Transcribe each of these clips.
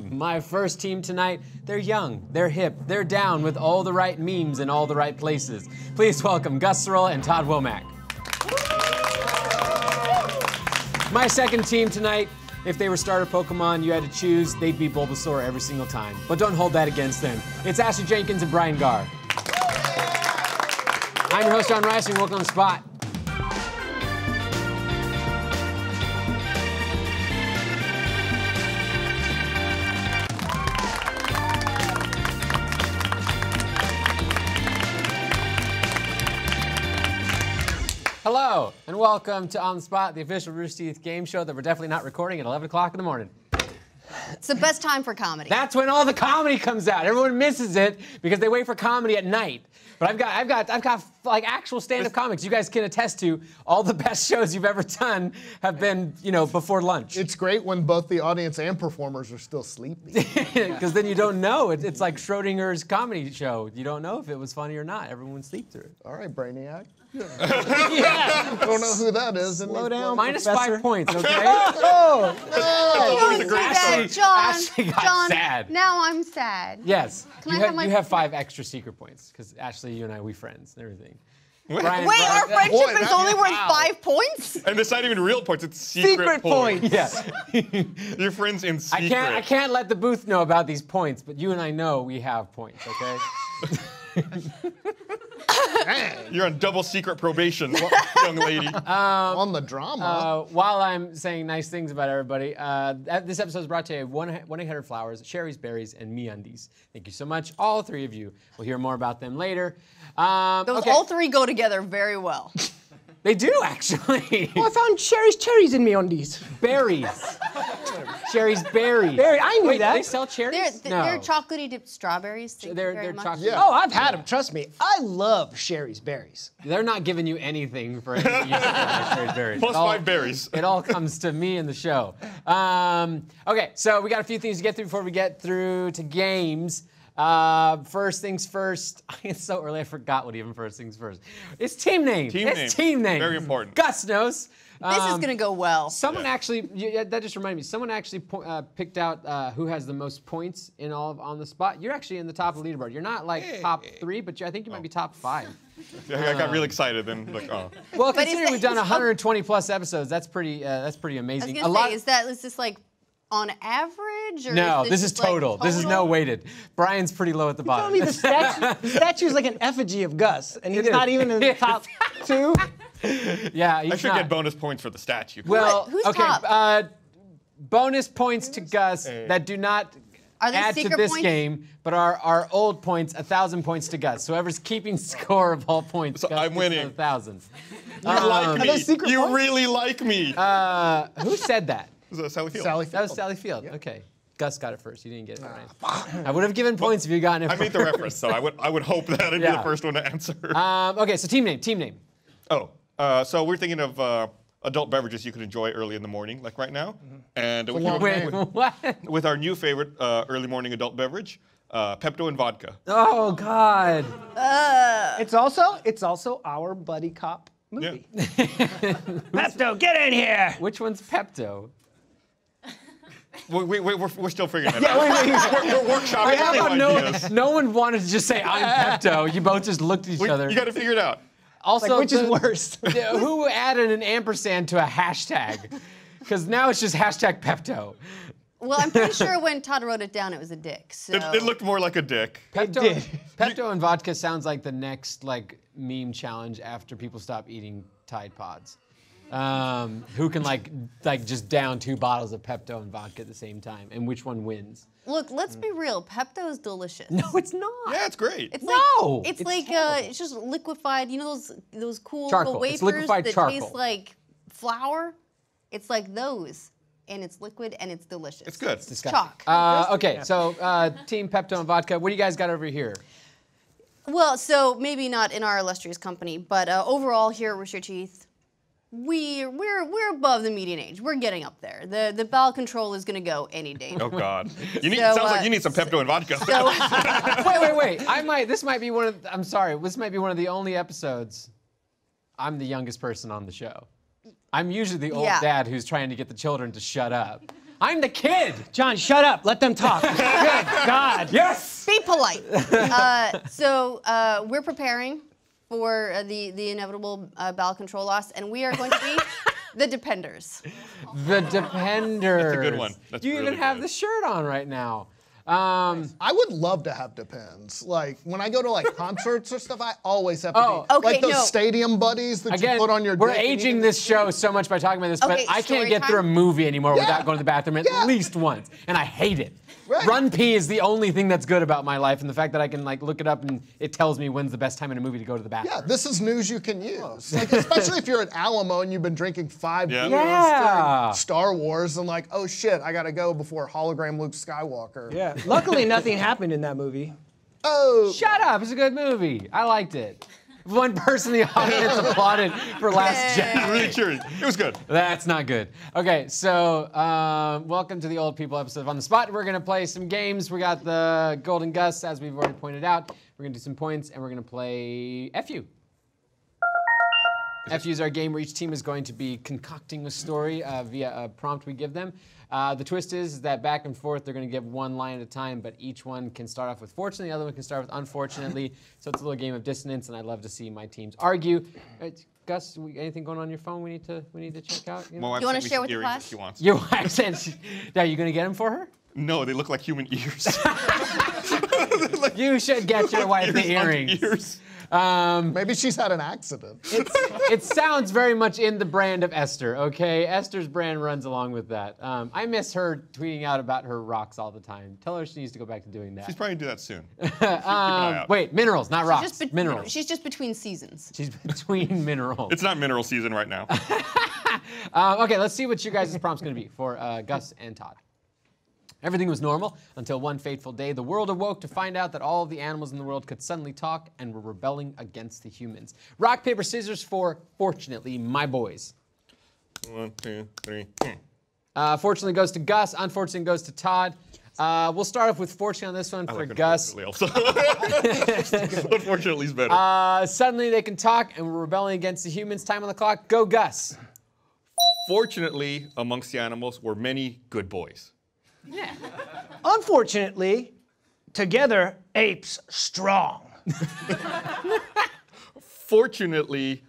My first team tonight, they're young, they're hip, they're down with all the right memes in all the right places. Please welcome Gus Sorrell and Todd Womack. My second team tonight, if they were starter Pokemon you had to choose, they'd be Bulbasaur every single time. But don't hold that against them. It's Ashley Jenkins and Brian Garr. I'm your host, Jon Risinger. Welcome on the spot. Hello, and welcome to On the Spot, the official Rooster Teeth game show that we're definitely not recording at 11 o'clock in the morning. It's the best time for comedy. That's when all the comedy comes out. Everyone misses it because they wait for comedy at night. But I've got like actual stand-up comics. You guys can attest to all the best shows you've ever done have been, you know, before lunch. It's great when both the audience and performers are still sleepy. Because then you don't know. It's like Schrodinger's comedy show. You don't know if it was funny or not. Everyone would sleep through it. All right, Brainiac. Yeah. I don't know who that is. Slow down, -5 points, okay? Oh, Don't do that, Jon. Ashley got Jon, sad. now I'm sad. Yes, Can I have my- you have 5 extra secret points because Ashley, you and I, we friends and everything. Brian, Wait, our friendship Boy, is that- only worth wow. 5 points? And it's not even real points, it's secret points. Yes. Your friends in secret. I can't let the booth know about these points, but you and I know we have points, okay? You're on double secret probation, young lady. on the drama. While I'm saying nice things about everybody, this episode is brought to you by 1-800-Flowers, Cherries, Berries, and MeUndies. Thank you so much, all 3 of you. We'll hear more about them later. Those all 3 go together very well. They do, actually. Oh, I found cherries in MeUndies. Berries. Cherries, berries. I knew Wait, that. they sell cherries? They're chocolatey dipped strawberries. Thank you They're very much. chocolate. Yeah. Oh, I've had them. Trust me. I love Sherry's berries. They're not giving you anything for anything you say, cherries, berries. Plus It all- 5 berries. It all comes to me in the show. Okay, so we got a few things to get through before we get through to games. First things first. It's so early, I forgot what even first things first. It's team name. It's team name. Very important. Gus knows. This is going to go well. Someone actually, that just reminded me, someone actually picked out who has the most points in all of On the Spot. You're actually in the top of the leaderboard. You're not like top 3, but I think you might be top 5. I got really excited and like, oh. Well, But considering we've done 120 plus episodes, that's pretty amazing. I was going to say, is this like on average? Or No, this is just, like, total. This is no weighted. Brian's pretty low at the Tell bottom. me the statue's like an effigy of Gus, and he's is. not even in the top 2. Yeah, I should get bonus points for the statue. Well, Who's okay. top? Bonus points to Gus that do not Are they add to secret this points? game, but are old points, 1,000 points to Gus. So whoever's keeping score of all points, So Gus I'm gets winning. 1,000. You like me. those secret You points? really like me. Who said that? Was that Sally Field? Sally That was Sally Field. Okay. Gus got it first. You didn't get it right. I would have given points if you gotten it I made the reference, so I would hope that I'd be Yeah. the first one to answer. Okay, so team name. So we're thinking of adult beverages you could enjoy early in the morning, like right now. And we came up Wait, what? with our new favorite early morning adult beverage, Pepto and vodka. Oh, God. It's also our buddy cop movie. Pepto, get in here! Which one's Pepto? We're still figuring it out. We're workshopping How about new ideas. no one wanted to just say, I'm Pepto. You both just looked at each other. You got to figure it out. Also, Like, which is worse? Who added an ampersand to a hashtag? Because now it's just hashtag Pepto. Well, I'm pretty sure when Todd wrote it down, it was a dick. So. It looked more like a dick. Pepto and vodka sounds like the next like meme challenge after people stop eating Tide Pods. Who can like just down 2 bottles of Pepto and vodka at the same time, and which one wins? Look, let's be real. Pepto is delicious. No, it's not. Yeah, it's great. It's No, like, it's it's like terrible. it's just liquefied. You know those cool Charcoal. little It's wafers liquefied that charcoal. taste like flour? It's like those, and it's liquid and it's delicious. It's good. It's chalk. Okay, so Team Pepto and vodka. What do you guys got over here? Well, so maybe not in our illustrious company, but overall here at Rooster Teeth, we're above the median age. We're getting up there. The bowel control is going to go any day. Oh God. So, sounds like you need some Pepto and vodka. Wait. This might be one of. I'm sorry. This might be one of the only episodes. I'm the youngest person on the show. I'm usually the old Yeah. dad who's trying to get the children to shut up. I'm the kid. Jon, shut up. Let them talk. Good God. Yes. Be polite. So we're preparing for the inevitable bowel control loss, and we are going to be the Dependers. The Dependers. That's a good one. That's you really even have good. the shirt on right now. I would love to have Depends. Like when I go to like concerts or stuff, I always have to Oh. be Okay, like those no. stadium buddies that Again, you put on your we're dick and you aging can- this show so much by talking about this, but Okay, I can't story get through a time? movie anymore Yeah. without going to the bathroom at Yeah. least once, and I hate it. Right. Run Pee is the only thing that's good about my life, and the fact that I can like look it up and it tells me when's the best time in a movie to go to the bathroom. Yeah, this is news you can use. Like, especially if you're at Alamo and you've been drinking 5 Yeah. beers Yeah. during Star Wars and like, oh shit, I gotta go before hologram Luke Skywalker. Yeah. Luckily, nothing happened in that movie. Oh. Shut up! It's a good movie. I liked it. One person in the audience applauded for Last Jedi. Really curious. It was good. That's not good. Okay, so welcome to the Old People episode of On the Spot. We're gonna play some games. We got the Golden Gus, as we've already pointed out. We're gonna do some points, and we're gonna play FU. FU is our game where each team is going to be concocting a story via a prompt we give them. The twist is that back and forth, they're going to give one line at a time, but each one can start off with fortunately, the other one can start with unfortunately. So it's a little game of dissonance, and I love to see my teams argue. Gus, anything going on your phone we need to check out? My wife You wanna sent me share some with the earrings class? if she wants. Your wife said, are you going to get them for her? No, they look like human ears. You should get your wife the Ears on earrings. ears. Maybe she's had an accident. It sounds very much in the brand of Esther, okay? Esther's brand runs along with that. I miss her tweeting out about her rocks all the time. Tell her she needs to go back to doing that. She's probably gonna do that soon. Keep an eye out. Wait, minerals, not rocks. Minerals. She's just between seasons. She's between minerals. It's not mineral season right now. Okay, let's see what your guys' prompt's gonna be for Gus and Todd. Everything was normal until one fateful day. The world awoke to find out that all of the animals in the world could suddenly talk and were rebelling against the humans. Rock, paper, scissors for, fortunately, my boys. 1, 2, 3. Fortunately goes to Gus. Unfortunately goes to Todd. We'll start off with fortune on this one for Gus. Unfortunately, is better. Suddenly they can talk and we're rebelling against the humans. Time on the clock. Go, Gus. Fortunately, amongst the animals were many good boys. Unfortunately, together, apes strong. Fortunately,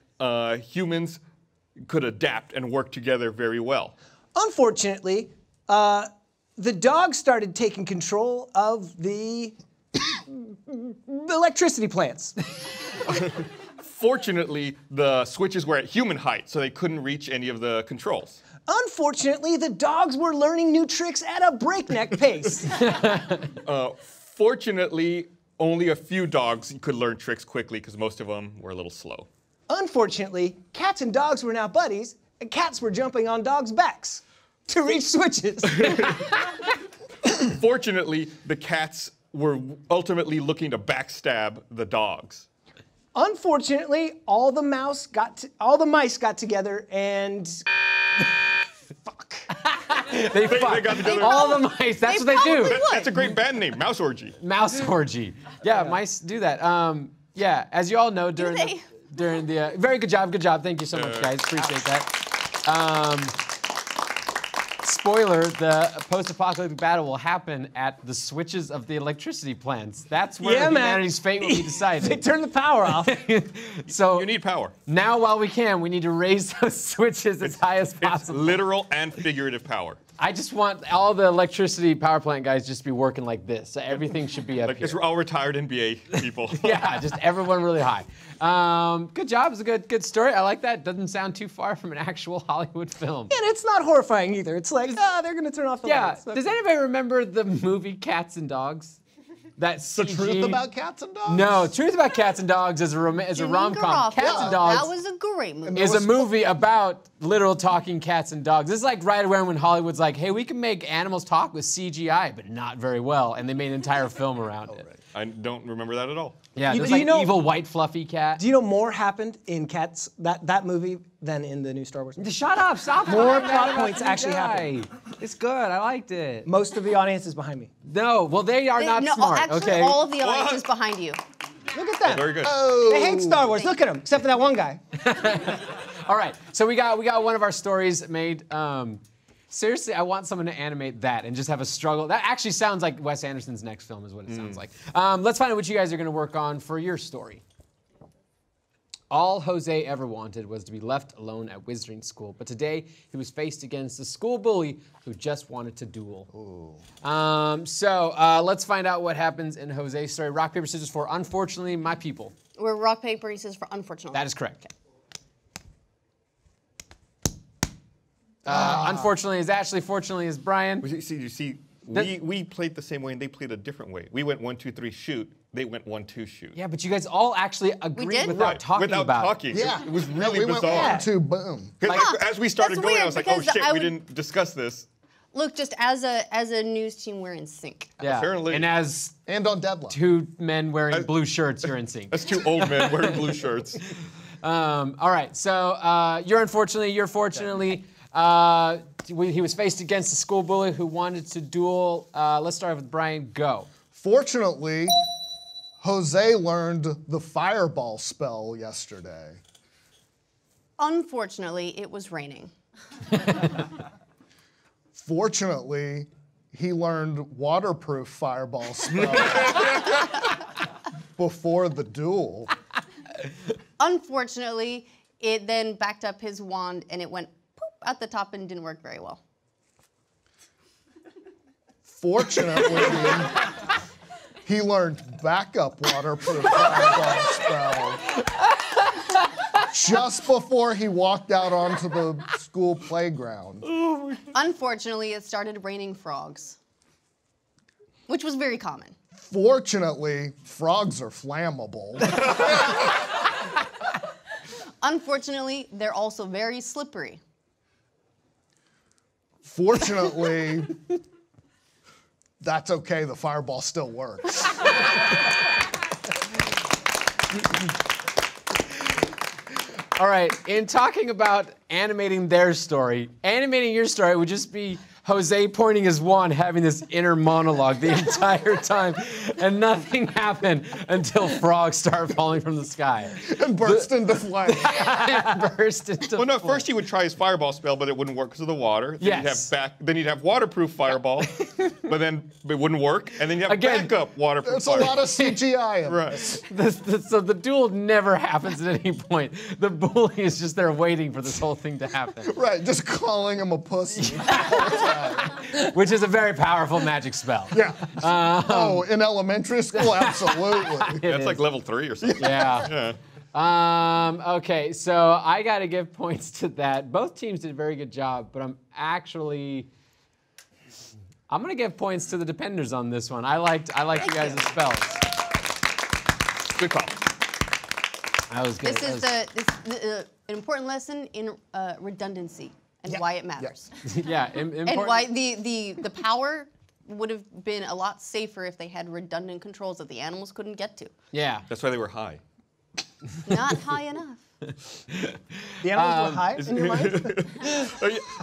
humans could adapt and work together very well. Unfortunately, the dogs started taking control of the electricity plants. Fortunately, the switches were at human height, so they couldn't reach any of the controls. Unfortunately, the dogs were learning new tricks at a breakneck pace. Fortunately, only a few dogs could learn tricks quickly because most of them were a little slow. Unfortunately, cats and dogs were now buddies, and cats were jumping on dogs' backs to reach switches. Fortunately, the cats were ultimately looking to backstab the dogs. Unfortunately, all the mice got together and fuck. They fuck. They got together. All the mice. That's what they do. probably would. That's a great band name, Mouse Orgy. Mouse orgy. Yeah, mice do that. Yeah, as you all know, during they? the very good job. Thank you so much, guys. Appreciate that. Spoiler: the post-apocalyptic battle will happen at the switches of the electricity plants. That's where Yeah, man. humanity's fate will be They decided. turned the power off. So You need power. now, while we can, we need to raise those switches as high as It's possible. literal and figurative power. I just want all the electricity power plant guys just to be working like this. So everything should be up Like, here. it's all retired NBA people. Yeah, just everyone really high. Good job. It's a good story. I like that. Doesn't sound too far from an actual Hollywood film. And it's not horrifying either. It's like, they're gonna turn off the Yeah. lights. Does anybody remember the movie Cats and Dogs? That's The truth about cats and dogs? No, Truth About Cats and Dogs is a Janine rom-com. Garofalo. Cats and Dogs That was a great movie. is a movie about literal talking cats and dogs. This is like right around when Hollywood's like, hey, we can make animals talk with CGI, but not very well, and they made an entire film around it. I don't remember that at all. Yeah, You- there's do like you know- evil white fluffy cat. Do you know more happened in Cats, that movie, than in the new Star Wars movie? Shut up! Stop. More talking bad plot about points actually CGI. It's good. I liked it. Most of the audience is behind me. No, well they are not no, smart. actually, Okay. all of the audience is behind you. Look at that. Very good. They hate Star Wars. Look at them, except for that one guy. All right. So we got one of our stories made. Seriously, I want someone to animate that and just have a struggle. That actually sounds like Wes Anderson's next film is what it sounds like. Let's find out what you guys are going to work on for your story. All Jose ever wanted was to be left alone at wizarding school, but today he was faced against a school bully who just wanted to duel. Let's find out what happens in Jose's story. Rock, paper, scissors for Unfortunately My People. We're rock, paper, scissors for unfortunately. That is correct. Unfortunately is Ashley, fortunately is Brian. You see, we played the same way and they played a different way. We went 1, 2, 3, shoot. They went 1, 2, shoot. Yeah, but you guys all actually agreed did? without talking about it. Yeah. It was really we went bizarre. 1, 2, boom. As we started That's going, I weird was like, oh because shit, I we would- didn't discuss this. Look, just as a news team, we're in sync. Yeah. Apparently. And as And on deadline. 2 men wearing blue shirts, you're in sync. That's 2 old men wearing blue shirts. All right, so you're fortunately. He was faced against a school bully who wanted to duel. Let's start with Brian. Go. Fortunately, Jose learned the fireball spell yesterday. Unfortunately, it was raining. Fortunately, he learned waterproof fireball spell before the duel. Unfortunately, it then backed up his wand and it went poop at the top and didn't work very well. Fortunately, he learned backup waterproof fireball spell just before he walked out onto the school playground. Unfortunately, it started raining frogs, which was very common. Fortunately, frogs are flammable. Unfortunately, they're also very slippery. Fortunately, that's okay, the fireball still works. All right, in talking about animating their story, animating your story would just be Jose pointing his wand, having this inner monologue the entire time, and nothing happened until frogs started falling from the sky. And burst into flame. Burst into Well, no, flame. first he would try his fireball spell, but it wouldn't work because of the water. Then Yes. then he'd have waterproof fireball, but then it wouldn't work. And then you have Again, backup waterproof There's a fireball. lot of CGI in Right. this. So the duel never happens at any point. The bully is just there waiting for this whole thing to happen, Right, just calling him a pussy. which is a very powerful magic spell. Yeah. In elementary school, absolutely. That's like level 3 or something. Yeah. Yeah. Okay, so I got to give points to that. Both teams did a very good job, but I'm going to give points to the Dependers on this one. I liked you guys' spells. Good call. That was good. This is an important lesson in redundancy and why it matters. yeah, And why the power would have been a lot safer if they had redundant controls that the animals couldn't get to. Yeah. That's why they were high. Not high enough. The animals were high in your mind?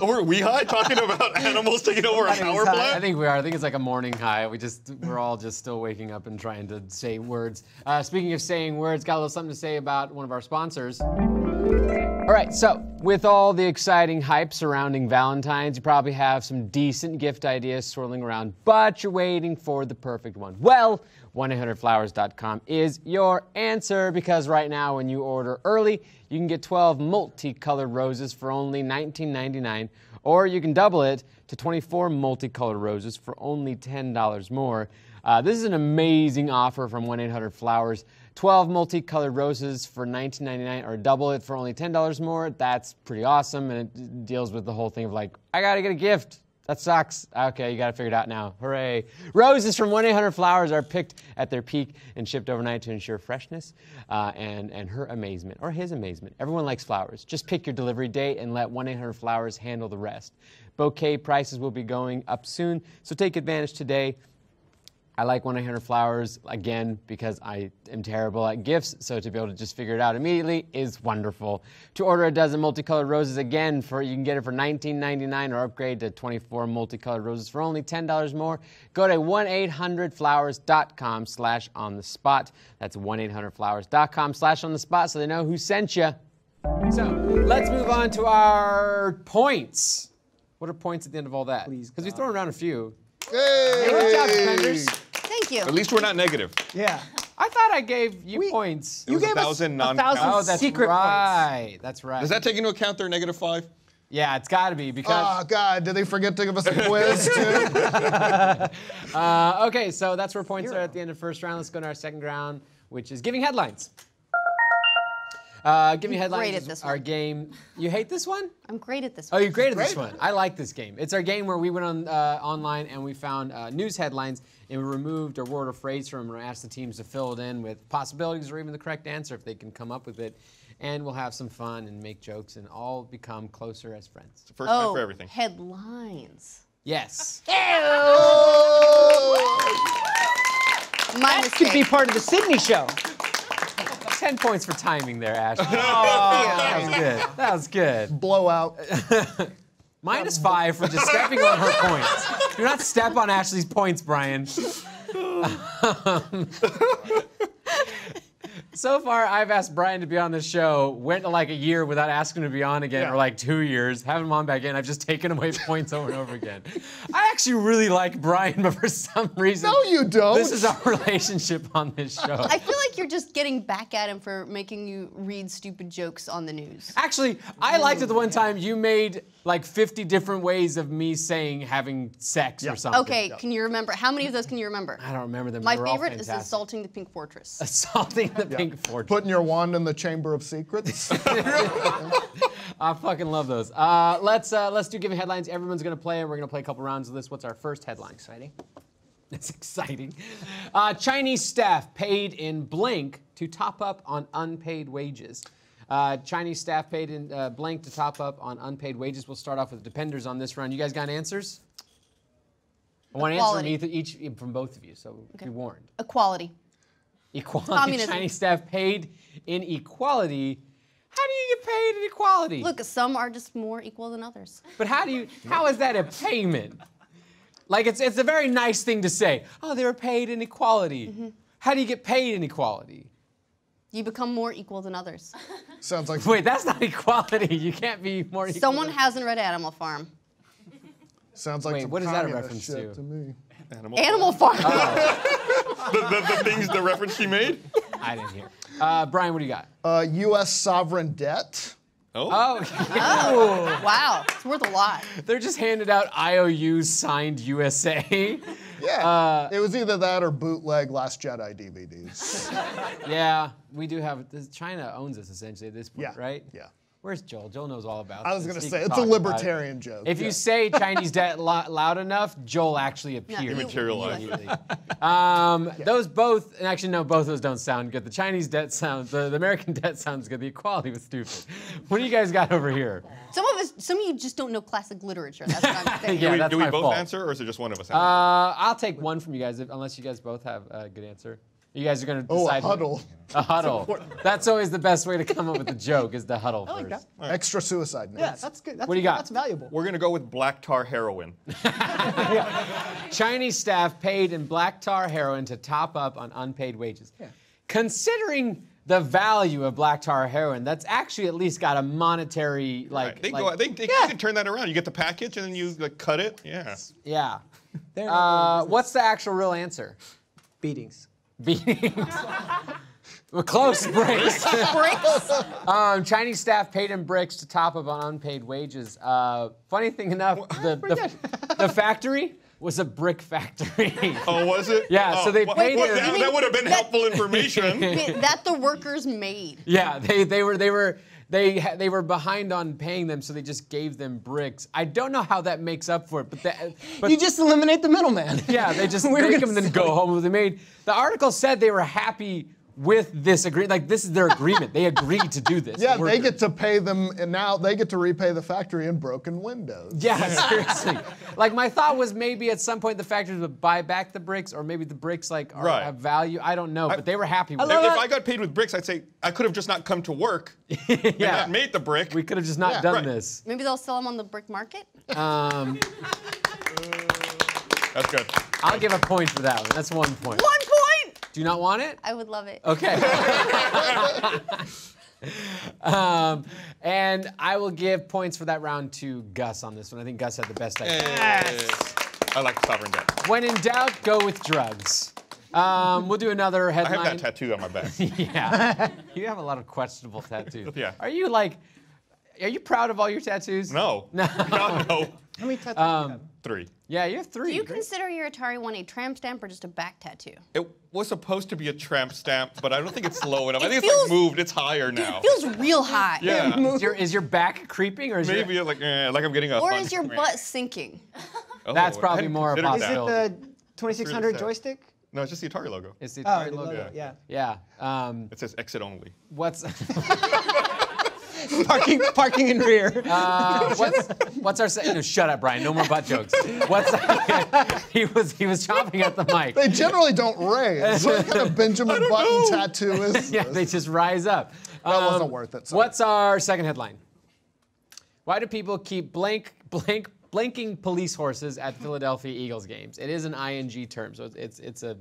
Were we high talking about animals taking over a power I plant? think we are. I think it's like a morning high. We're all just still waking up and trying to say words. Speaking of saying words, got a little something to say about one of our sponsors. All right, so with all the exciting hype surrounding Valentine's, you probably have some decent gift ideas swirling around, but you're waiting for the perfect one. Well, 1-800-Flowers.com is your answer, because right now when you order early, you can get 12 multicolored roses for only $19.99, or you can double it to 24 multicolored roses for only $10 more. This is an amazing offer from 1-800-Flowers. 12 multicolored roses for $19.99, or double it for only $10 more. That's pretty awesome, and it deals with the whole thing of like, I gotta get a gift. That sucks. Okay, you gotta figure it out now. Hooray. Roses from 1-800-Flowers are picked at their peak and shipped overnight to ensure freshness and her amazement, or his amazement. Everyone likes flowers. Just pick your delivery date and let 1-800-Flowers handle the rest. Bouquet prices will be going up soon, so take advantage today. I like 1-800-Flowers, again, because I am terrible at gifts, so to be able to just figure it out immediately is wonderful. To order a dozen multicolored roses, again, you can get it for $19.99, or upgrade to 24 multicolored roses for only $10 more. Go to 1-800-Flowers.com/on-the-spot. That's 1-800-Flowers.com/on-the-spot so they know who sent you. So let's move on to our points. What are points at the end of all that? Please, Because we've God. thrown around a few. Hey! Good job, defenders. Thank you. At least we're not negative. Yeah. I thought I gave you points. It was gave us 1,000 1,000 non-count. Oh, that's secret right. That's right. Does that take into account their -5? Yeah, it's got to be because. Oh, God, did they forget to give us a quiz, too? Okay, so that's where points are at the end of first round. Let's go to our second round, which is giving headlines. Giving headlines great at is this our one. game. You hate this one? I'm great at this Oh, one. you're great at this Great. one. I like this game. It's our game where we went on online and we found news headlines and we removed a word or phrase from them and asked the teams to fill it in with possibilities or even the correct answer if they can come up with it. And we'll have some fun and make jokes and all become closer as friends. First time Oh, for everything. headlines. Yes. My Could be mistake. part of the Sydney show. 10 points for timing there, Ashley. That was good. That was good. Blowout. -5 for just stepping on her points. Do not step on Ashley's points, Brian. So far, I've asked Brian to be on this show, went like a year without asking him to be on again, or like 2 years, have him on back in. I've just taken away points over and over again. I actually really like Brian, but for some reason, No, you don't. this is our relationship on this show. I feel like you're just getting back at him for making you read stupid jokes on the news. Actually, I liked it the one time you made like 50 different ways of me saying having sex or something. Okay, can you remember? How many of those can you remember? I don't remember them. My They were all favorite is fantastic. assaulting the Pink Fortress. Assaulting the Pink Fortress. Putting your wand in the Chamber of Secrets. I fucking love those. Let's do giving headlines. Everyone's gonna play, and we're gonna play a couple rounds of this. What's our first headline? Exciting. It's exciting. Chinese staff paid in blank to top up on unpaid wages. Chinese staff paid in blank to top up on unpaid wages. We'll start off with dependers on this round. You guys got answers? I want answers from both of you, so be warned. Equality. Equality. Communism. Chinese staff paid in equality. How do you get paid in equality? Look, some are just more equal than others. But how is that a payment? Like it's a very nice thing to say. Oh, they were paid in equality. How do you get paid in equality? You become more equal than others. Sounds like Wait, that's not equality. You can't be more equal. Someone hasn't read Animal Farm. sounds like Wait, some what is that a communist reference shit to? me. Animal Farm. The things, the reference she made? I didn't hear. Brian, what do you got? U.S. sovereign debt. Oh, Oh, wow. It's worth a lot. they're just handed out IOUs signed USA. Yeah. It was either that or bootleg Last Jedi DVDs. Yeah, we do have. China owns us essentially at this point, Yeah. right? Yeah. Where's Joel? Joel knows all about I was this. going to He say, can it's a talk about it. libertarian joke. If yeah. you say Chinese debt loud enough, Joel actually appears. you- Materialized. Those both, and actually no, both of those don't sound good. The Chinese debt sounds, the American debt sounds good. The equality was stupid. What do you guys got over here? Some of you just don't know classic literature. That's what I'm saying. Yeah, that's do we my both fault. answer, or is it just one of us? I'll take one from you guys, unless you guys both have a good answer. You guys are gonna Oh, a decide. huddle. A huddle. That's always the best way to come up with a joke, is the huddle I like first. that. Extra suicide notes. Yeah, that's good. That's, What do you got? That's valuable. We're gonna go with black tar heroin. Chinese staff paid in black tar heroin to top up on unpaid wages. Yeah. Considering the value of black tar heroin, that's actually at least got a monetary like. They like- you can turn that around. You get the package and then you like cut it. Yeah. Yeah. They're not What's the actual real answer? beatings. Beatings. We're close, bricks. Bricks? Chinese staff paid in bricks to top up on unpaid wages. Funny thing enough, the factory was a brick factory. Oh, was it? Yeah, so they paid well, their- that would have been helpful information. That the workers made. Yeah, they were behind on paying them, so they just gave them bricks. I don't know how that makes up for it, but You just eliminate the middleman. yeah, they just We were make gonna them and then go home. They made the article said they were happy with this agreement. Like this is their agreement. They agreed to do this. Yeah, The they workers. get to pay them, and now they get to repay the factory in broken windows. Yeah, seriously. Like my thought was maybe at some point the factories would buy back the bricks, or maybe the bricks like Right. have value. I don't know, but they were happy with If it. I got paid with bricks, I'd say I could have just not come to work and Yeah, not made the brick. we could have just not Yeah. done Right. this. Maybe they'll sell them on the brick market. That's good. I'll give a point for that one. That's 1 point. 1 point! Do you not want it? I would love it. Okay. And I will give points for that round to Gus on this one. I think Gus had the best idea. Yes. I like sovereign debt. When in doubt, go with drugs. We'll do another I headline. have that tattoo on my back. Yeah. You have a lot of questionable tattoos. Yeah. Are you proud of all your tattoos? No. No. No. How many tattoos do you have? 3. Yeah, you have 3. Do you consider your Atari one a tramp stamp or just a back tattoo? It was supposed to be a tramp stamp, but I don't think it's low enough. I It think it's feels- like moved. It's higher now. It feels real high. Yeah. Is your back creeping or is Maybe like I'm getting a. Or fun is your smack. butt sinking? Oh, That's I probably hadn't more a considered Is it possibility. that. the 2600 sad. joystick? No, it's just the Atari logo. It's the Oh, Atari the logo? logo, yeah. Yeah. It says exit only. What's Parking in rear. what's our no, shut up, Brian. No more butt jokes. He was chomping at the mic. They generally don't raise. What kind of Benjamin Button tattoo is this? Yeah, they just rise up. That wasn't worth it. Sorry. What's our second headline? Why do people keep blanking police horses at Philadelphia Eagles games? It is an ing term, so it's a.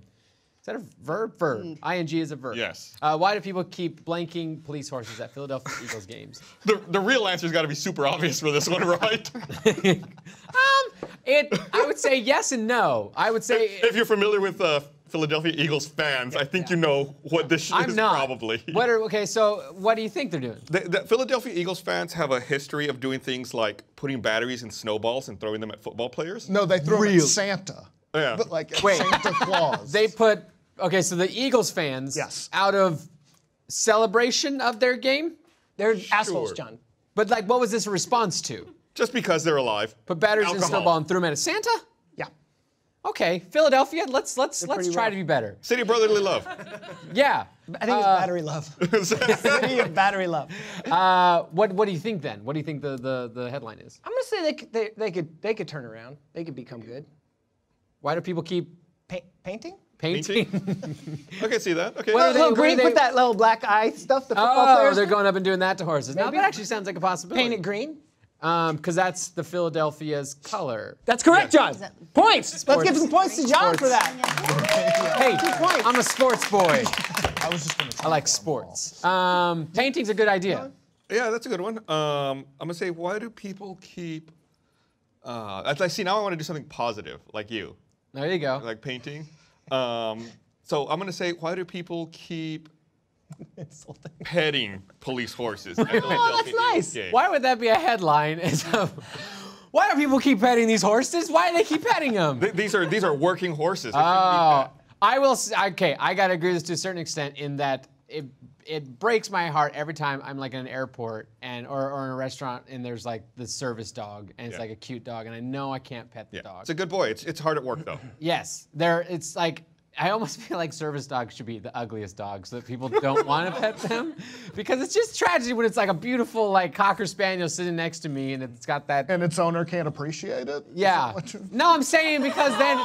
Is that a verb? Verb. ING is a verb. Yes. Why do people keep blanking police horses at Philadelphia Eagles games? The real answer's got to be super obvious for this one, right? I would say yes and no. I would say If you're familiar with Philadelphia Eagles fans, I think you know what this I'm is not. probably. Okay, so what do you think they're doing? The Philadelphia Eagles fans have a history of doing things like putting batteries in snowballs and throwing them at football players. No, they threw him at Santa. Yeah. But like at Wait. Santa Claus. Okay, so the Eagles fans, Yes. out of celebration of their game, They're assholes, John. but like, what was this a response to? Just because they're alive. Put batteries in a Alcohol. snowball and threw them at a Santa? Yeah. Okay, Philadelphia, let's pretty try rough. to be better. City of brotherly love. Yeah. I think it's battery love. City of battery love. What do you think then? What do you think the headline is? I'm gonna say they could turn around. They could become good. Why do people keep Painting? painting? Okay, see that. Okay. What are they- Little what green, are they- put that little black eye stuff. The football Oh, players they're do. going up and doing that to horses. Now Maybe. that actually sounds like a possibility. Paint it green. Because that's the Philadelphia's color. That's correct, John. that- Points. Let's give some points to John for that. Hey, 2 points. I'm a sports boy. I was just gonna try I like one sports. Painting's a good idea. Yeah, that's a good one. I'm gonna say, why do people keep? I see. Now I want to do something positive, like you, There you go. like painting. So I'm gonna say, why do people keep petting police horses? Oh, that's nice. Why would that be a headline? Why do people keep petting these horses? Why do they keep petting them? These are working horses. They shouldn't be Oh, pet. I will. Okay, I gotta agree with this to a certain extent in that it breaks my heart every time I'm like in an airport or in a restaurant and there's like the service dog and it's Yeah. like a cute dog and I know I can't pet the Yeah, dog. it's a good boy. It's hard at work though. Yes, it's like I almost feel like service dogs should be the ugliest dogs so that people don't want to pet them because it's just tragedy when it's like a beautiful like Cocker Spaniel sitting next to me and it's got that. And its owner can't appreciate it? Is Yeah. that what you- No, I'm saying because then.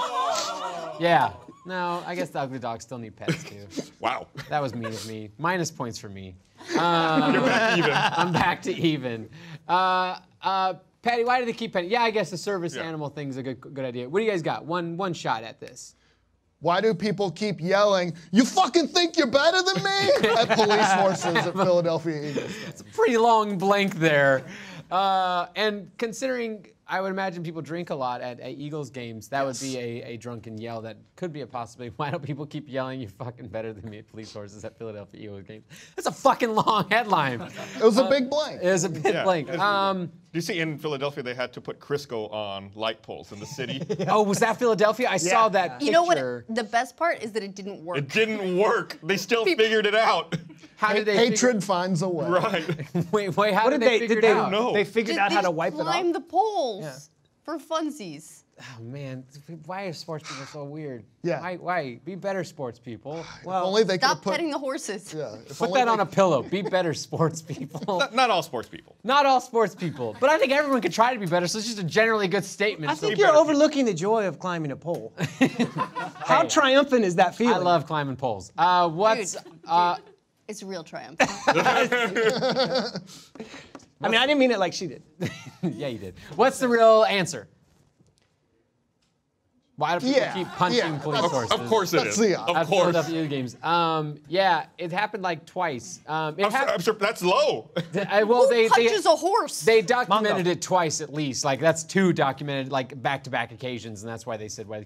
Yeah. No, I guess the ugly dogs still need pets too. Wow. That was mean of me. Minus points for me. You're back even. I'm back to even. Patty, why do they keep petting? Yeah, I guess the service Yeah. animal thing's a good idea. What do you guys got? One shot at this. Why do people keep yelling, "You fucking think you're better than me?" at police horses at Philadelphia Eagles? It's a pretty long blank there. And considering, I would imagine people drink a lot at Eagles games, that would be a drunken yell that could be a possibility. Why don't people keep yelling, "You fucking better than me" at police horses at Philadelphia Eagles games? That's a fucking long headline. It was a big blank. It was a bit Yeah. blank. Do you see in Philadelphia they had to put Crisco on light poles in the city? Oh, was that Philadelphia? I saw that picture. You know what? The best part is that it didn't work. It didn't work. They still figured it out. How did they Hatred finds a way. Right. Wait, how What did did they figure did it they out? know. They figured Just- out they how to just wipe it climb off. the poles Yeah. for funsies. Oh man, why are sports people so weird? Yeah. Why? Be better sports people. If only they could Stop have put. petting the horses. Yeah, if Put only that they- on a pillow. Be better sports people. Not all sports people. Not all sports people, but I think everyone could try to be better. So it's just a generally good statement. I So think you're overlooking the joy of climbing a pole. How triumphant is that feeling? I love climbing poles. What's Dude, it's a real triumph. I mean, I didn't mean it like she did. yeah, you did. What's the real answer? Why do people Yeah, keep punching yeah. police horses? Of course it That's is. the- Of That's course. Philadelphia games. Yeah, it happened like twice. I'm sure that's low. Well, Who punches a horse? They documented Mongo. it twice at least. Like that's 2 documented like back-to-back occasions, and that's why they said why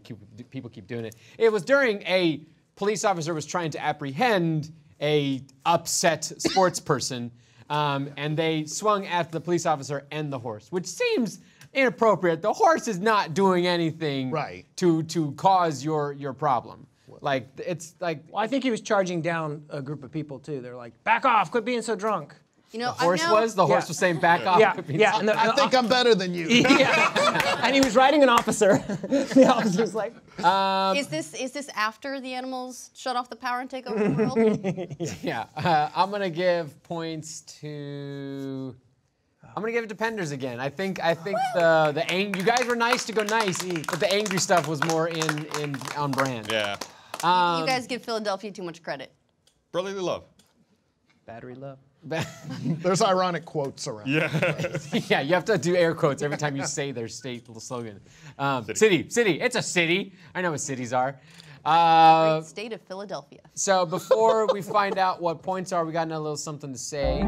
people keep doing it. It was during a police officer was trying to apprehend a upset sports person, and they swung at the police officer and the horse, which seems inappropriate. The horse is not doing anything Right. to cause your problem. Like it's like Well, I think he was charging down a group of people too. They're like, back off, quit being so drunk. You know, the horse was Yeah. saying back off. Yeah. And I think I'm better than you. yeah. And he was riding an officer. The officer's like, Is this after the animals shut off the power and take over the world? Yeah, I'm gonna give points to. I'm gonna give it to Penders again. I think the you guys were nice to go nice, but the angry stuff was more in on brand. Yeah. You guys give Philadelphia too much credit. Brotherly love. battery love. There's ironic quotes around. Yeah. Yeah, you have to do air quotes every time you say their state slogan. City. It's a city. I know what cities are. Great state of Philadelphia. So before we find out what points are, we got another little something to say.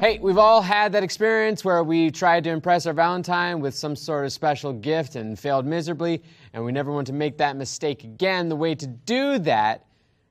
Hey, we've all had that experience where we tried to impress our Valentine with some sort of special gift and failed miserably, and we never want to make that mistake again. The way to do that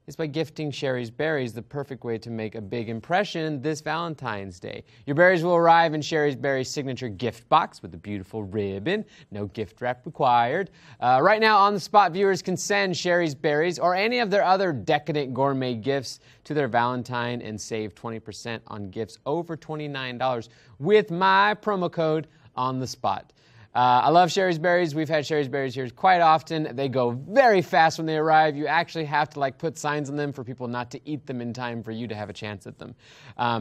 is by gifting Sherry's Berries, the perfect way to make a big impression this Valentine's Day. Your berries will arrive in Sherry's Berries signature gift box with a beautiful ribbon. No gift wrap required. Right now, On the Spot viewers can send Sherry's Berries or any of their other decadent gourmet gifts to their Valentine and save 20% on gifts over $29 with my promo code On the Spot. I love Sherry's Berries. We've had Sherry's Berries here quite often. They go very fast when they arrive. You actually have to put signs on them for people not to eat them in time for you to have a chance at them.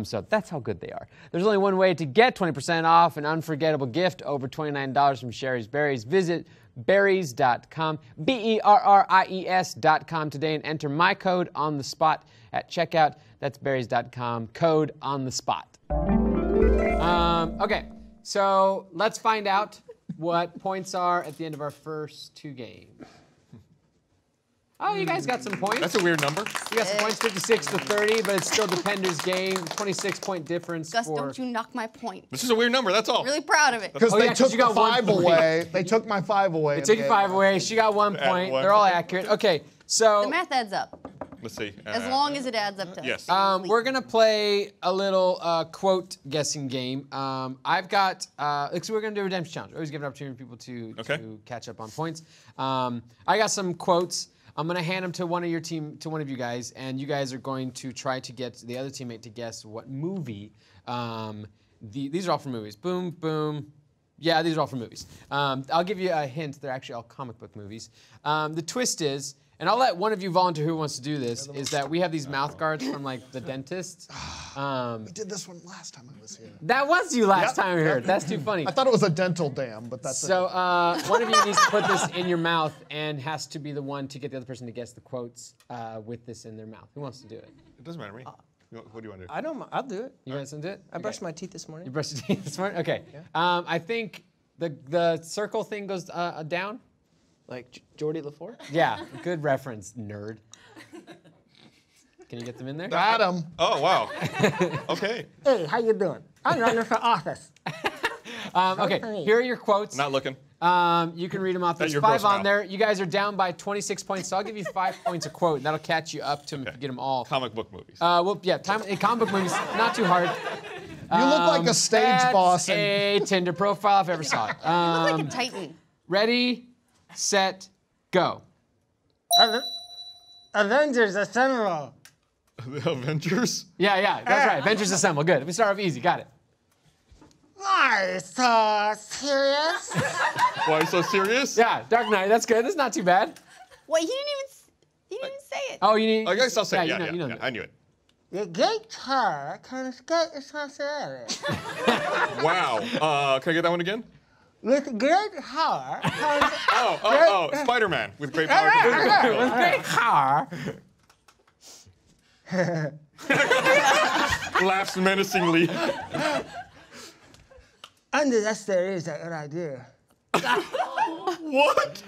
So that's how good they are. There's only one way to get 20% off an unforgettable gift over $29 from Sherry's Berries. Visit berries.com, berries.com today and enter my code On the Spot at checkout. That's berries.com, code On the Spot. Okay, so let's find out what points are at the end of our first 2 games. Oh, you guys got some points. That's a weird number. You got some points, 56 to 30, but it's still Depender's game. 26-point difference. Gus, for... don't you knock my point. This is a weird number, that's all. Really proud of it. Because Oh, they yeah, 'cause took you the got 1 5 point. away. They took my 5 away. They took you 5 away. She got 1 Add point. 1. They're all accurate. Okay, so The math adds up. Let's see. As long as it adds up to Yes. we're gonna play a little quote guessing game. I've got. So we're gonna do a redemption challenge. Always give an opportunity for people to catch up on points. I got some quotes. I'm gonna hand them to one of your team, to one of you guys, and you guys are going to try to get the other teammate to guess what movie. These are all from movies. Boom, boom. Yeah, these are all from movies. I'll give you a hint. They're actually all comic book movies. The twist is, and I'll let one of you volunteer who wants to do this, is that we have these mouth guards from the dentist. We did this one last time I was here. That was you last Yep, time we heard. yep. That's too funny. I thought it was a dental dam, but that's So one of you needs to put this in your mouth and has to be the one to get the other person to guess the quotes with this in their mouth. Who wants to do it? It doesn't matter to me. What do you want to do? I don't. I'll do it. You guys want to do it? I brushed my teeth this morning. You brushed your teeth this morning? Okay. I think the circle thing goes down. Like Geordie LaForge? Yeah, good reference, nerd. Can you get them in there? Got him. Oh, wow. Okay. Hey, how you doing? I'm running for office. Okay, here are your quotes. Not looking. You can read them off. There's your 5 gross on mouth. there. You guys are down by 26 points, so I'll give you 5 points a quote. And that'll catch you up to them if you get them all. Comic book movies. Well, yeah, comic book movies, not too hard. You look like a stage That's boss. a Tinder profile if I ever saw it. You look like a Titan. Ready, set, go. Avengers Assemble. The Avengers? Yeah, that's right. Avengers Assemble. Good. We start off easy. Got it. Why so serious? Why so serious? Yeah, Dark Knight. That's good. That's not too bad. Wait, he didn't even say it. Oh, you need. I guess I'll say it. Yeah, you know. I knew it. The great terror can escape responsibility. Wow. Can I get that one again? With great horror comes Oh, Spider-Man with great power. comes great responsibility. Car. Laughs menacingly. Underestimate is a good idea. What?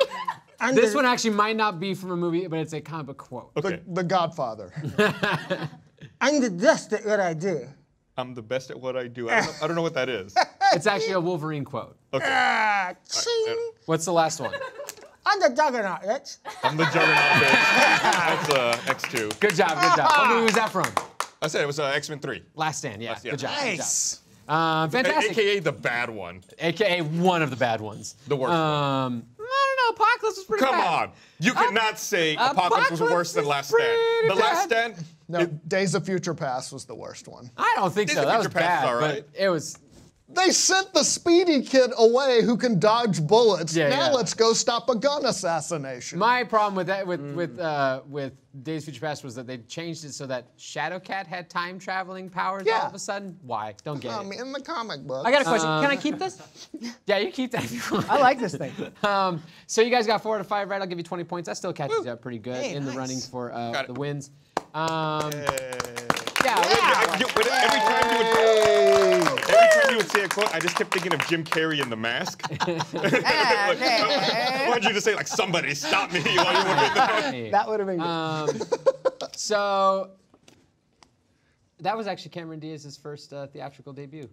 This one actually might not be from a movie, but it's a comic book quote. Okay. The Godfather. I'm the best at what I do. I'm the best at what I do. I don't know what that is. It's actually a Wolverine quote. Okay. Ching. What's the last one? I'm the juggernaut, bitch. I'm the Juggernaut bitch. That's X2. Good job, good job. What movie was that from? I said it was X-Men 3. Last Stand, yeah. Yeah. Good job. Nice. Good job. Fantastic. AKA the bad one. AKA one of the bad ones. The worst one. I don't know. Apocalypse was pretty Come bad. on. You cannot say Apocalypse was worse than Last Stand. pretty The Last bad. Stand? No, Days of Future Past was the worst one. I don't think Days so. of That was Future Past bad, is all right. but it was. They sent the speedy kid away who can dodge bullets. Yeah, now yeah. let's go stop a gun assassination. My problem with that, with Days of Future Past was that they changed it so that Shadowcat had time traveling powers all Yeah. of a sudden. Why? Don't get it. In the comic book. I got a question. Can I keep this? Yeah, you keep that if you want. I like this thing. So you guys got 4 out of 5 right. I'll give you 20 points. That still catches you up pretty good Hey, in the nice. running for Got it. the wins. Yeah. Every time you would say a quote, I just kept thinking of Jim Carrey in The Mask. I wanted you to say, like, somebody stop me while you were in there. That would have been good. So that was actually Cameron Diaz's first theatrical debut.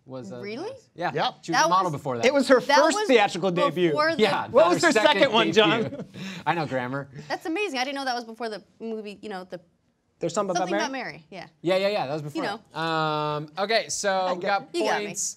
Was Really? Yeah. Yep. She was That a model was- before that. It was her That first was theatrical debut. before the- Yeah. What not was her second one, John? debut. I know grammar. That's amazing. I didn't know that was before the movie. You know, the There's something about something Mary? about Mary. Yeah. Yeah. That was before. You that. Okay, so we got You got me. points.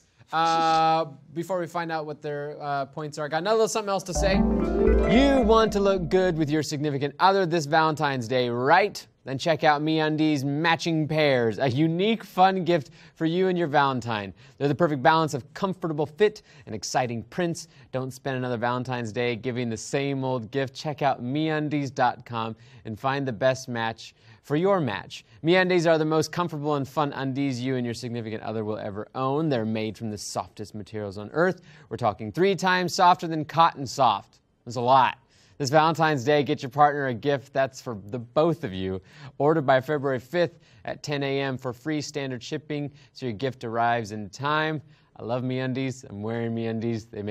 Before we find out what their points are, I got another little something else to say. You want to look good with your significant other this Valentine's Day, right? Then check out MeUndies Matching Pairs, a unique, fun gift for you and your Valentine. They're the perfect balance of comfortable fit and exciting prints. Don't spend another Valentine's Day giving the same old gift. Check out MeUndies.com and find the best match for your match. MeUndies are the most comfortable and fun undies you and your significant other will ever own. They're made from the softest materials on earth. We're talking 3 times softer than cotton soft. That's a lot. This Valentine's Day, get your partner a gift that's for the both of you. Order by February 5th at 10 a.m. for free standard shipping, so your gift arrives in time. I love MeUndies. I'm wearing MeUndies. They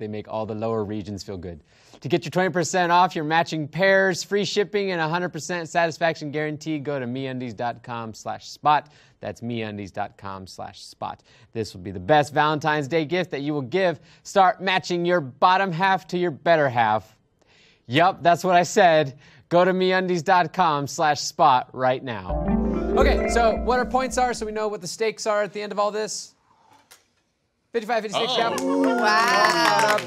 make all the lower regions feel good. To get your 20% off your matching pairs, free shipping, and 100% satisfaction guarantee, go to MeUndies.com/spot. That's MeUndies.com/spot. This will be the best Valentine's Day gift that you will give. Start matching your bottom half to your better half. Yup, that's what I said. Go to MeUndies.com/spot right now. Okay, so what our points are, so we know what the stakes are at the end of all this. 55, 56, yep. Wow.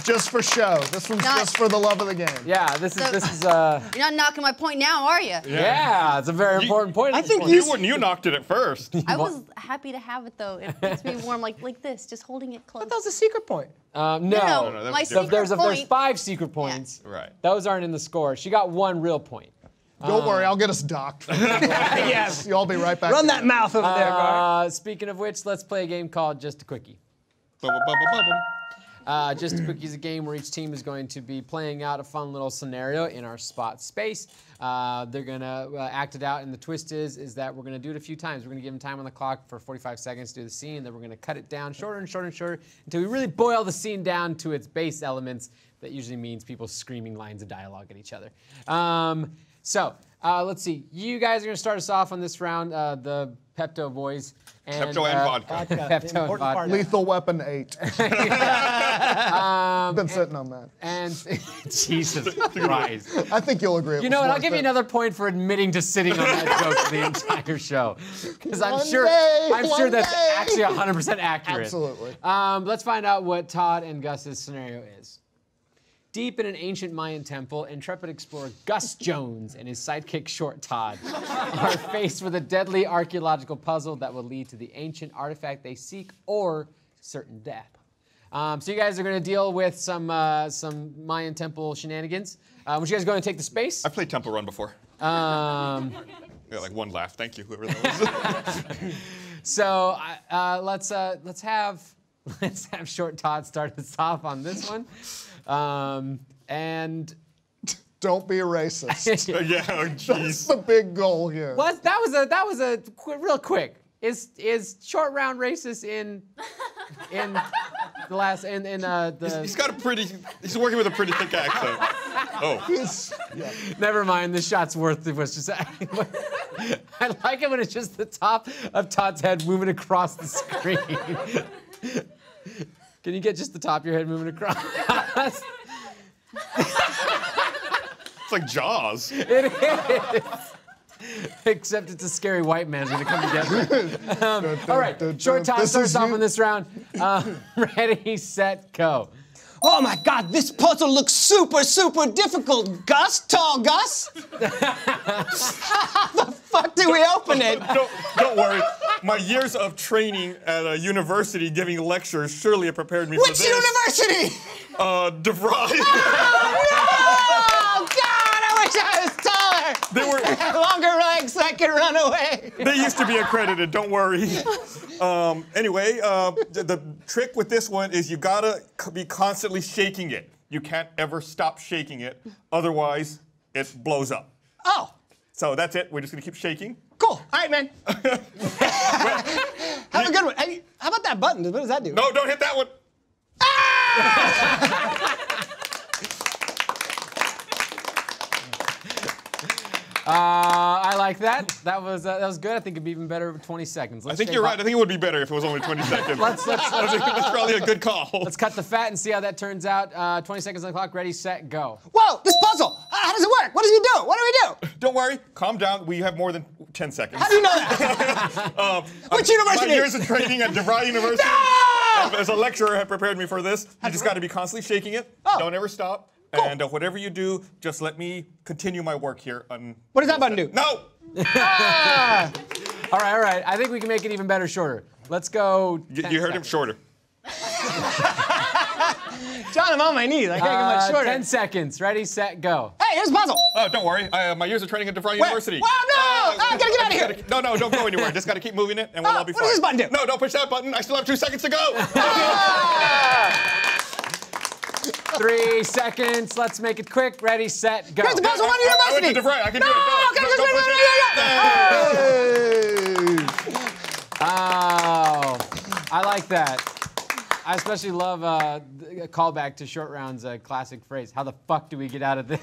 Just for show. This one's Not- just for the love of the game. Yeah, this is You're not knocking my point now, are you? yeah, it's a very important point. I think You knocked it at first. I was happy to have it though. It makes me warm like this, just holding it close. That was a secret point. no. No, no, my that's So secret if there's point. 5 secret points, Right. those aren't in the score. She got 1 real point. Don't worry, I'll get us docked. Yes. Y'all be right back. Run that mouth over there, Gar. Speaking of which, let's play a game called Just a Quickie. Just a Quickie is a game where each team is going to be playing out a fun little scenario in our spot space. They're going to act it out, and the twist is that we're going to do it a few times. We're going to give them time on the clock for 45 seconds to do the scene, then we're going to cut it down shorter and shorter and shorter until we really boil the scene down to its base elements. That usually means people screaming lines of dialogue at each other. Let's see. You guys are going to start us off on this round, the Pepto Boys. Pepto and vodka. Pepto and Important vodka. part. Lethal Weapon 8. I've been sitting on that. And Jesus Christ. I think you'll agree. You know what? I'll give you another point for admitting to sitting on that joke for the entire show, because I'm One sure day. that's actually 100% accurate. Absolutely. Let's find out what Todd and Gus's scenario is. Deep in an ancient Mayan temple, intrepid explorer Gus Jones and his sidekick Short Todd are faced with a deadly archaeological puzzle that will lead to the ancient artifact they seek or certain death. So you guys are going to deal with some Mayan temple shenanigans. Would you guys go and take the space? I played Temple Run before. Um, Yeah, like 1 laugh. Thank you, whoever that was. so let's have Short Todd start us off on this one. And Don't be a racist. Yeah, oh, That's jeez. the big goal here. that was real quick. Is short round racist in The last and He's got a pretty. He's working with a pretty thick accent. Oh. Never mind. The shot's worth it. Was just. I like it when it's just the top of Todd's head moving across the screen. Can you get just the top of your head moving across? It's like Jaws. It is. Except it's a scary white man's gonna come together. All right, short time starts off in this round. Ready, set, go. Oh my God, this puzzle looks super, super difficult. Gus, tall Gus. How the fuck do we open it? Don't worry. My years of training at a university giving lectures surely have prepared me for Which this. university? DeVry. Oh God, I wish I was taller. They were Longer legs so I could run away. They used to be accredited, don't worry. Anyway, the trick with this one is you gotta be constantly shaking it. You can't ever stop shaking it, otherwise it blows up. Oh, So that's it, we're just gonna keep shaking. cool. All right, man. Have a good one. Hey, how about that button? What does that do? No, don't hit that one. I like that. That was good. I think it'd be even better with 20 seconds. I think you're right, I think it would be better if it was only 20 seconds. Let's That's probably a good call. let's cut the fat and see how that turns out. 20 seconds on the clock. Ready, set, go. Whoa, this puzzle. How does it work? What does he do? What do we do? Don't worry, calm down, we have more than 10 seconds. How do you know that? Which university? My years of training at DeVry University. No! As a lecturer have prepared me for this. You just got to be constantly shaking it. Oh. Don't ever stop. Cool. And whatever you do, just let me continue my work here. What does that button do? No! All right. I think we can make it even better shorter. Let's go. You heard him shorter. John, I'm on my knees. I can't get much shorter. 10 seconds. Ready, set, go. Hey, here's the puzzle. Oh, don't worry. My years of training at DeVry University. Wow, no! I gotta get out of here. No, don't go anywhere. Just got to keep moving it, and we'll all be fine. What does this button do? No, don't push that button. I still have 2 seconds to go. 3 seconds. Let's make it quick. Ready, set, go. Here's the puzzle. One I university. went to DeVry. I can No, do it. okay, Don't push it. Oh, I like that. I especially love a callback to Short Round's classic phrase, how the fuck do we get out of this?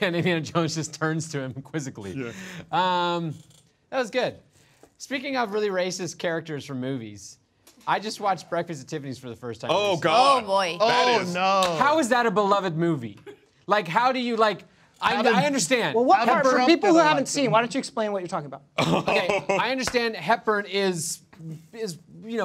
And Indiana Jones just turns to him quizzically. Yeah. That was good. Speaking of really racist characters from movies, I just watched Breakfast at Tiffany's for the first time. Oh, recently. God. Oh boy. Oh, is- no. How is that a beloved movie? Like, how do you, like, I understand. Well, what part, for Trump people who didn't haven't like seen, why don't you explain what you're talking about? Okay, I understand Hepburn is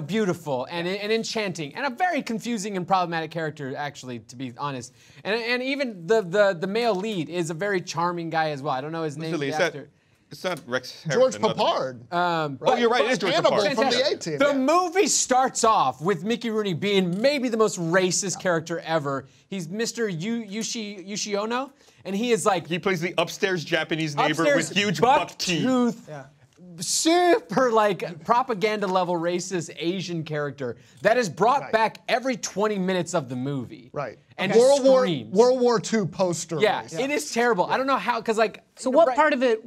beautiful and enchanting and a very confusing and problematic character, actually, to be honest. And even the male lead is a very charming guy as well. I don't know his name. Really, The is that- actor. It's not Rex George Harrison, nothing. Papard. Oh, you're right. It is George Hannibal Papard. from the Fantastic. A-Team. The yeah. movie starts off with Mickey Rooney being maybe the most racist character ever. He's Mr. Yoshiono, and he is like He plays the upstairs Japanese neighbor upstairs with huge buck teeth. tooth, super like propaganda level racist Asian character that is brought back every 20 minutes of the movie. Right. And World screams. War II poster. Yeah, race. it is terrible. I don't know how, because like. So what right- part of it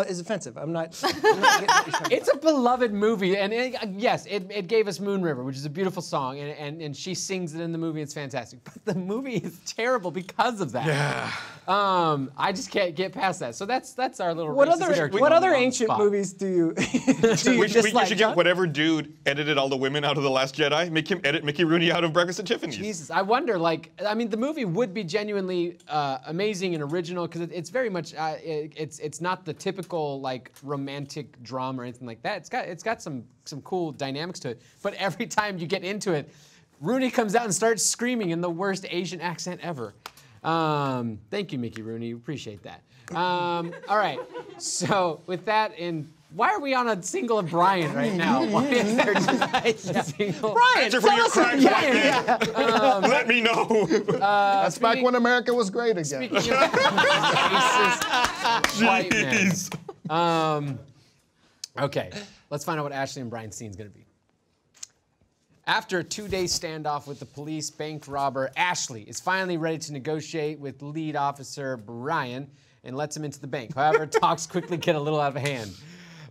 is offensive? I'm not getting what you're talking It's a beloved movie, and yes, it gave us Moon River, which is a beautiful song, and she sings it in the movie. It's fantastic, but the movie is terrible because of that. Yeah. I just can't get past that. So that's our little. What racist other character what on other the ancient spot. movies do you do you We dislike? should John? get whatever dude edited all the women out of The Last Jedi, make him edit Mickey Rooney out of Breakfast at Tiffany's. Jesus, I wonder. Like, I mean, the movie would be genuinely amazing and original because it's very much. It's not the typical like romantic drama or anything like that. It's got some cool dynamics to it. But every time you get into it, Rooney comes out and starts screaming in the worst Asian accent ever. Thank you, Mickey Rooney. Appreciate that. All right. So with that why are we on a single of Brian right now? Why is there just a single? Brian, Answer for tell your us crimes, white man. Let me know. That's back when America was great again. Speaking of racist white men. Jeez. Okay, let's find out what Ashley and Brian's scene is going to be. After a 2-day standoff with the police bank robber, Ashley is finally ready to negotiate with lead officer Brian and lets him into the bank. However, talks quickly get a little out of hand.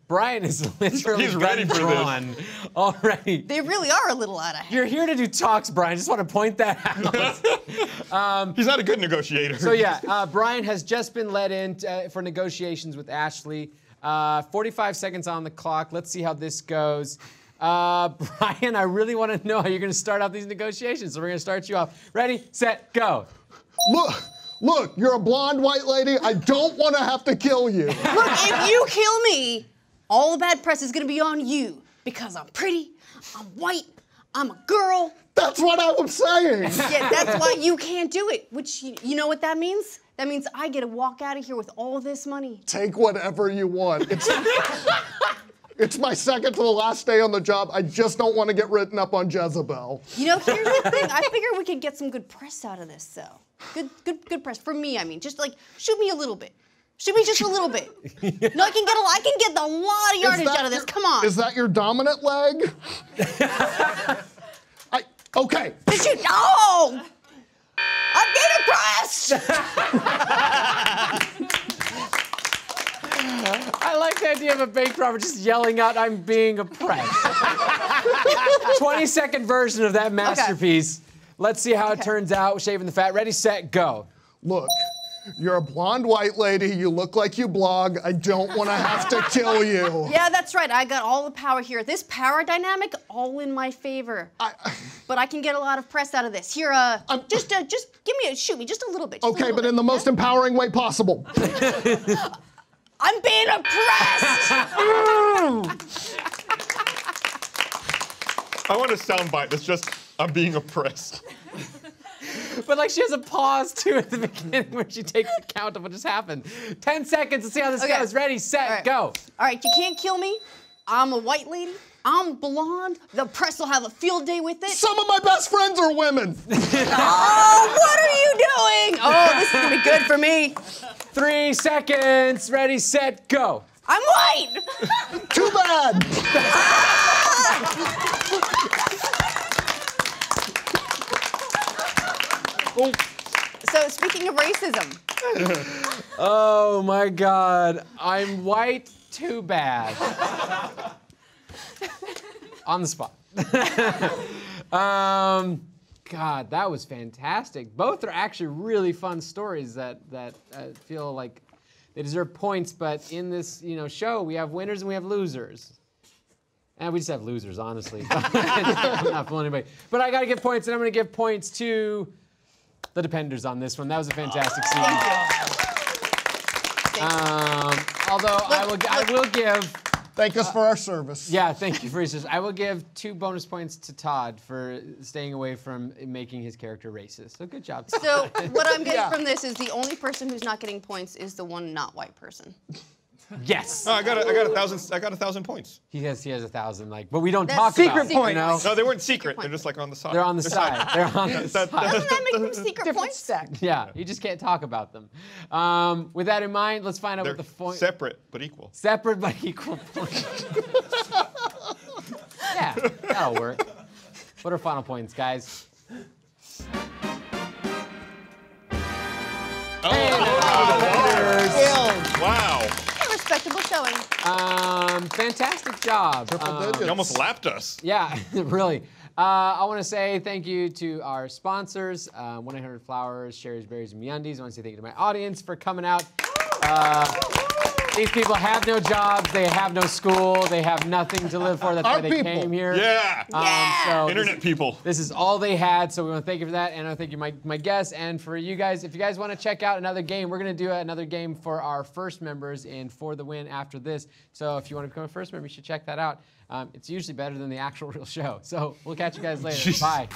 Brian is literally He's ready for this. drawn already. They really are a little out of hand. You're here to do talks, Brian. Just want to point that out. He's not a good negotiator. So yeah, Brian has just been let in for negotiations with Ashley. 45 seconds on the clock. Let's see how this goes. Brian, I really want to know how you're going to start out these negotiations. So we're going to start you off. Ready, set, go. Look, you're a blonde white lady. I don't want to have to kill you. Look, if you kill me, all the bad press is gonna be on you because I'm pretty, I'm white, I'm a girl. That's what I was saying. Yeah, that's why you can't do it. Which, you know what that means? That means I get to walk out of here with all this money. Take whatever you want. It's my second to the last day on the job. I just don't want to get written up on Jezebel. You know, here's the thing. I figure we could get some good press out of this, though. Good press for me. I mean, just like shoot me a little bit. Shoot me just a little bit. No, I can get a lot of yardage out of this. Come on. Is that your dominant leg? Okay. Did you? No! I'm being oppressed! I like the idea of a bank robber just yelling out, "I'm being oppressed." 20-second version of that masterpiece. Let's see how it turns out. Shaving the fat. Ready, set, go. Look, you're a blonde white lady. You look like you blog. I don't want to have to kill you. Yeah, that's right. I got all the power here. This power dynamic, all in my favor. But I can get a lot of press out of this. Here, just give me shoot me just a little bit. Okay, but in the most empowering way possible. I'm being oppressed! I want a soundbite that's just, I'm being oppressed. But like she has a pause too at the beginning where she takes account of what just happened. 10 seconds to see how this goes. Ready, set, go. All right, you can't kill me. I'm a white lady. I'm blonde. The press will have a field day with it. Some of my best friends are women. Oh, what are you doing? Oh, this is gonna be good for me. 3 seconds. Ready, set, go. I'm white. Too bad. So speaking of racism. Oh my God. I'm white, too bad. On the spot. God, that was fantastic. Both are actually really fun stories that feel like they deserve points, but in this show, we have winners and we have losers. And we just have losers, honestly. I'm not fooling anybody. But I got to give points, and I'm going to give points to the Dependers on this one. That was a fantastic scene. Although I will give. Thank us for our service. Yeah, thank you for your service. I will give 2 bonus points to Todd for staying away from making his character racist. So good job, Todd. So what I'm getting from this is the only person who's not getting points is the one not white person. Yes. Oh, I got 1,000 points. He has 1,000, but we don't That's talk secret about it, points. No, they weren't secret. They're just like on the side. They're on the side. They're on the side. Doesn't that make them secret Different points? stack. Yeah, you just can't talk about them. With that in mind, let's find out They're what the point. separate but equal. Separate but equal points. Yeah, that'll work. What are final points, guys? Wow. A respectable showing. Fantastic job. Triple digits. You almost lapped us. Yeah, really. I want to say thank you to our sponsors, 1-800-Flowers, Sherry's Berries, and MeUndies. I want to say thank you to my audience for coming out. These people have no jobs, they have no school, they have nothing to live for. That's why they came here. Yeah. So Internet people. This is all they had, so we want to thank you for that, and I thank you my guests, and for you guys. If you guys want to check out another game, we're going to do another game for our first members in For the Win after this. So if you want to become a first member, you should check that out. It's usually better than the actual real show. So we'll catch you guys later. Bye.